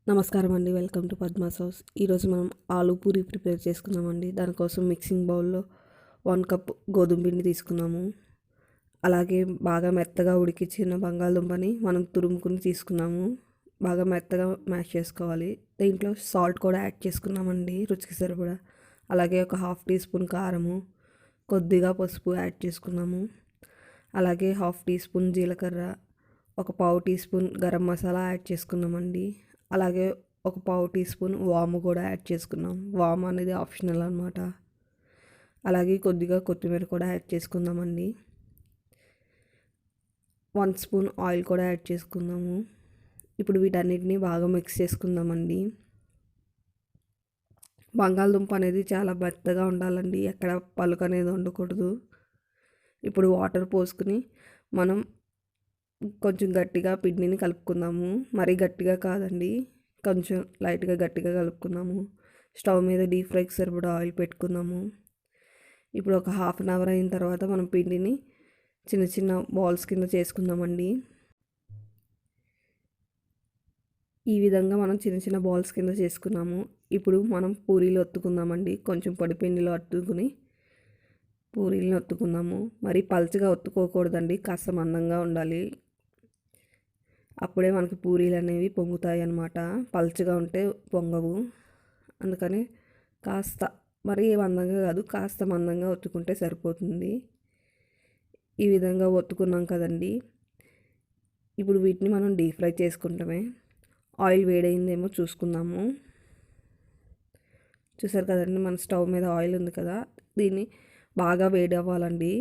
నమస్కారం అండి. Welcome to Padma's house. ఈరోజు మనం ఆలూ పూరి ప్రిపేర్ చేసుకుందామండి. దానికోసం మిక్సింగ్ బౌల్లో 1 కప్ గోధుమ పిండి తీసుకున్నాము. అలాగే బాగా మెత్తగా ఉడికించిన బంగాళదుంపని మనం తురుముకుని తీసుకున్నాము. బాగా మెత్తగా మ్యాష్ చేసుకోవాలి. దీంట్లో సాల్ట్ కూడా యాడ్ చేసుకున్నామండి రుచికి సరిపడా. అలాగే ఒక 1/2 టీ స్పూన్ కారము, కొద్దిగా పసుపు యాడ్ చేసుకున్నాము. అలాగే 1/2 టీ స్పూన్ జీలకర్ర, ఒక 1/4 teaspoon garam masala add చేసుకున్నామండి. అలాగే ఒక 1/4 టీ స్పూన్ వాము కూడా యాడ్ చేసుకున్నాం. వాము అనేది ఆప్షనల్ అనమాట. అలాగే కొద్దిగా కొత్తిమీర కూడా యాడ్ చేసుకుందామండి. 1 స్పూన్ ఆయిల్ కూడా యాడ్ చేసుకుందాము. ఇప్పుడు వీటన్నిటిని బాగా మిక్స్ చేసుకుందామండి. బంగాళదుంప అనేది చాలా మెత్తగా ఉండాలండి, ఎక్కడ పలుకు అనేది ఉండకూడదు. ఇప్పుడు వాటర్ పోసుకుని మనం కొంచెం గట్టిగా పిండిని కలుపుకుందాము. మరీ గట్టిగా కాదండి, కొంచెం లైట్గా గట్టిగా కలుపుకుందాము. స్టవ్ మీద డీప్ ఫ్రైకి సరిపడా ఆయిల్ పెట్టుకుందాము. ఇప్పుడు ఒక 1/2 అవర్ అయిన తర్వాత మనం పిండిని చిన్న చిన్న బాల్స్ కింద చేసుకుందామండి. ఈ విధంగా మనం చిన్న చిన్న బాల్స్ కింద చేసుకున్నాము. ఇప్పుడు మనం పూరీలు ఒత్తుకుందామండి. కొంచెం పొడి పిండిలో అత్తుకుని పూరీలను ఒత్తుకుందాము. మరి పల్చగా ఒత్తుకోకూడదండి, కాస్త మందంగా ఉండాలి. అప్పుడే మనకి పూరీలు అనేవి పొంగుతాయి అన్నమాట. పల్చగా ఉంటే పొంగవు. అందుకని కాస్త మరీ మందంగా కాదు, కాస్త మందంగా ఒత్తుకుంటే సరిపోతుంది. ఈ విధంగా ఒత్తుకున్నాం కదండి. ఇప్పుడు వీటిని మనం డీప్ ఫ్రై చేసుకుంటామే. ఆయిల్ వేడైందేమో చూసుకుందాము. చూసారు కదండి, మన స్టవ్ మీద ఆయిల్ ఉంది కదా, దీన్ని బాగా వేడి అవ్వాలండి.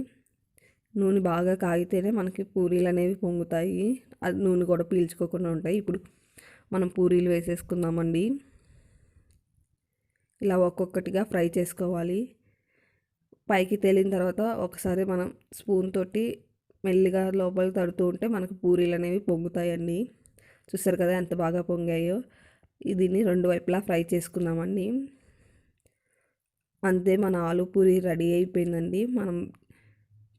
నూనె బాగా కాగితేనే మనకి పూరీలు అనేవి పొంగుతాయి. అది నూనె కూడా పీల్చుకోకుండా ఉంటాయి. ఇప్పుడు మనం పూరీలు వేసేసుకుందామండి. ఇలా ఒక్కొక్కటిగా ఫ్రై చేసుకోవాలి. పైకి తేలిన తర్వాత ఒకసారి మనం స్పూన్ తోటి మెల్లిగా లోపలికి తడుతూ ఉంటే మనకు పూరీలు అనేవి పొంగుతాయండి. చూస్తారు కదా ఎంత బాగా పొంగాయో. దీన్ని 2 వైపులా ఫ్రై చేసుకుందామండి. అంతే, మన ఆలూ పూరి రెడీ అయిపోయిందండి. మనం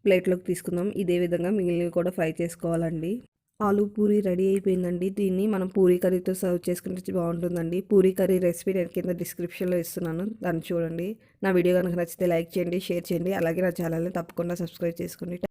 ప్లేట్లోకి తీసుకుందాం. ఇదే విధంగా మిగిలినవి కూడా ఫ్రై చేసుకోవాలండి. ఆలూ పూరి రెడీ అయిపోయిందండి. దీన్ని మనం పూరీ కర్రీతో సర్వ్ చేసుకుంటే బాగుంటుందండి. పూరీ కర్రీ రెసిపీ నేను కింద డిస్క్రిప్షన్లో ఇస్తున్నాను, దాన్ని చూడండి. నా వీడియో కనుక నచ్చితే లైక్ చేయండి, షేర్ చేయండి. అలాగే నా ఛానల్ని తప్పకుండా సబ్స్క్రైబ్ చేసుకోండి.